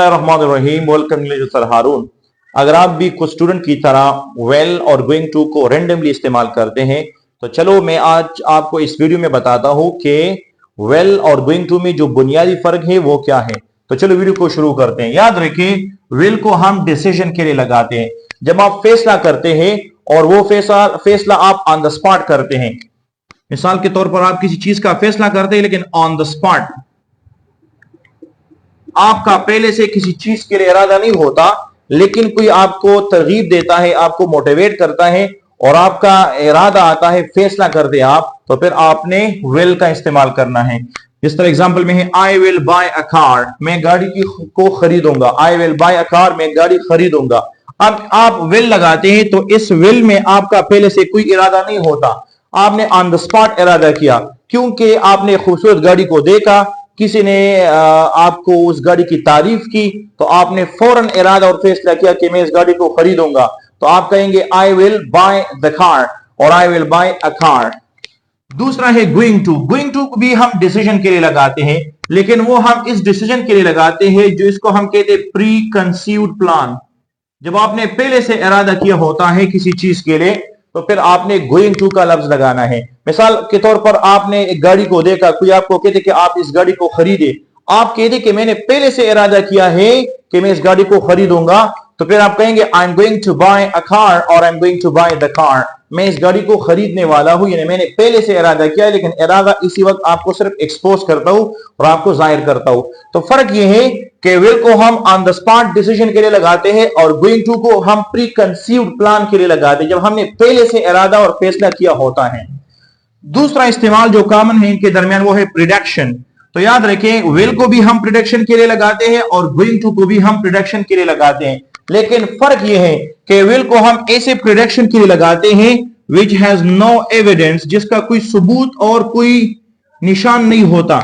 Welcome sir हारून। अगर आप भी कुछ स्टूडेंट की तरह वेल और गोइंग टू को रेंडमली इस्तेमाल करते हैं तो चलो मैं आज आपको इस वीडियो में बताता हूं कि वेल और गोइंग टू में जो बुनियादी फर्क है वो क्या है। तो चलो वीडियो को शुरू करते हैं। याद रखें, विल को हम डिसीजन के लिए लगाते हैं। जब आप फैसला करते हैं और वो फैसला आप ऑन द स्पॉट करते हैं। मिसाल के तौर पर आप किसी चीज का फैसला करते हैं लेकिन ऑन द स्पॉट आपका पहले से किसी चीज के लिए इरादा नहीं होता, लेकिन कोई आपको तरगीब देता है, आपको मोटिवेट करता है और आपका इरादा आता है, फैसला करते आप, तो फिर आपने विल का इस्तेमाल करना है। जिस तरह एग्जांपल में है I will buy a car, मैं गाड़ी को खरीदूंगा। I will buy a car, मैं गाड़ी खरीदूंगा। अब आप विल लगाते हैं तो इस विल में आपका पहले से कोई इरादा नहीं होता, आपने ऑन द स्पॉट इरादा किया क्योंकि आपने खूबसूरत गाड़ी को देखा, किसी ने आपको उस गाड़ी की तारीफ की तो आपने फौरन इरादा और फैसला किया कि मैं इस गाड़ी को खरीदूंगा। तो आप कहेंगे I will buy the car और I will buy a car. दूसरा है गोइंग टू। गोइंग टू भी हम डिसीजन के लिए लगाते हैं, लेकिन वो हम इस डिसीजन के लिए लगाते हैं जो इसको हम कहते हैं प्री कंसीव्ड प्लान। जब आपने पहले से इरादा किया होता है किसी चीज के लिए तो फिर आपने गोइंग टू का लफ्ज लगाना है। मिसाल के तौर पर आपने एक गाड़ी को देखा, कोई आपको कहते कि आप इस गाड़ी को खरीदे, आप कहते कि मैंने पहले से इरादा किया है कि मैं इस गाड़ी को खरीदूंगा, तो फिर आप कहेंगे I am going to buy a car और I am going to buy the car. मैं इस गाड़ी को खरीदने वाला हूं, यानी मैंने पहले से इरादा किया, लेकिन इरादा इसी वक्त आपको सिर्फ एक्सपोज करता हूं और आपको जाहिर करता हूं। तो फर्क यह है कि विल को हम ऑन द स्पॉट डिसीजन के लिए लगाते हैं और गोइंग टू को हम प्री कंसीव्ड प्लान के लिए लगाते हैं, जब हमने पहले से इरादा और फैसला किया होता है। दूसरा इस्तेमाल जो कॉमन है इनके दरमियान वो है प्रिडिक्शन। तो याद रखें, विल को भी हम प्रिडिक्शन के लिए लगाते हैं और गोइंग टू को भी हम प्रिडिक्शन के लिए लगाते हैं, लेकिन फर्क यह है कि विल को हम ऐसे प्रिडिक्शन के लिए लगाते हैं विच हैज नो एविडेंस, जिसका कोई सबूत और कोई निशान नहीं होता।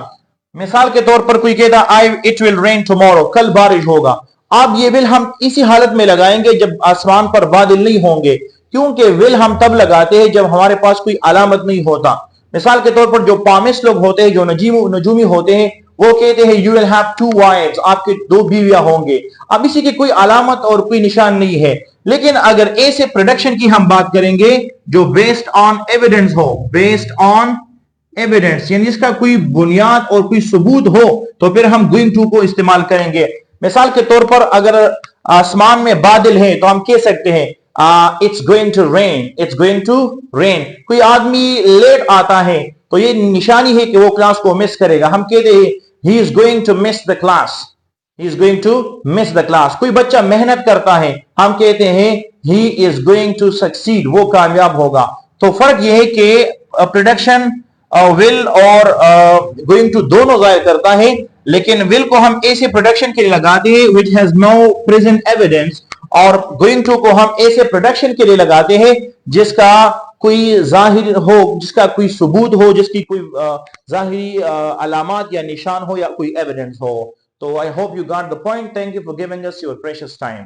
मिसाल के तौर पर कोई कहता आई इट विल रेन टुमारो, कल बारिश होगा। अब ये विल हम इसी हालत में लगाएंगे जब आसमान पर बादल नहीं होंगे, क्योंकि विल हम तब लगाते हैं जब हमारे पास कोई अलामत नहीं होता। मिसाल के तौर पर जो पामिस्ट लोग होते हैं, जो नजूमी होते हैं, वो कहते हैं यू विल हैव 2 वाइफ्स, आपके 2 बीवियां होंगे। अब इसी की कोई अलामत और कोई निशान नहीं है, लेकिन अगर ऐसे प्रोडक्शन की हम बात करेंगे जो बेस्ड ऑन एविडेंस हो, बेस्ड ऑन एविडेंस यानी इसका कोई बुनियाद और कोई सबूत हो, तो फिर हम गोइंग टू को इस्तेमाल करेंगे। मिसाल के तौर पर अगर आसमान में बादल है तो हम कह सकते हैं it's going to rain, it's going to rain. कोई आदमी लेट आता है तो ये निशानी है कि वो क्लास को मिस करेगा, हम कहते हैं he is going to miss the class, he is going to miss the class. कोई बच्चा मेहनत करता है, हम कहते हैं he is going to succeed, वो कामयाब होगा। तो फर्क यह है कि प्रोडक्शन विल और गोइंग टू दोनों जाहिर करता है, लेकिन विल को हम ऐसे प्रोडक्शन के लिए लगाते हैं which has no present evidence, और गोइंग टू को हम ऐसे प्रोडक्शन के लिए लगाते हैं जिसका कोई जाहिर हो, जिसका कोई सबूत हो, जिसकी कोई जाहिरी अलामत या निशान हो या कोई एविडेंस हो। तो I hope you got the point. Thank you for giving us your precious time.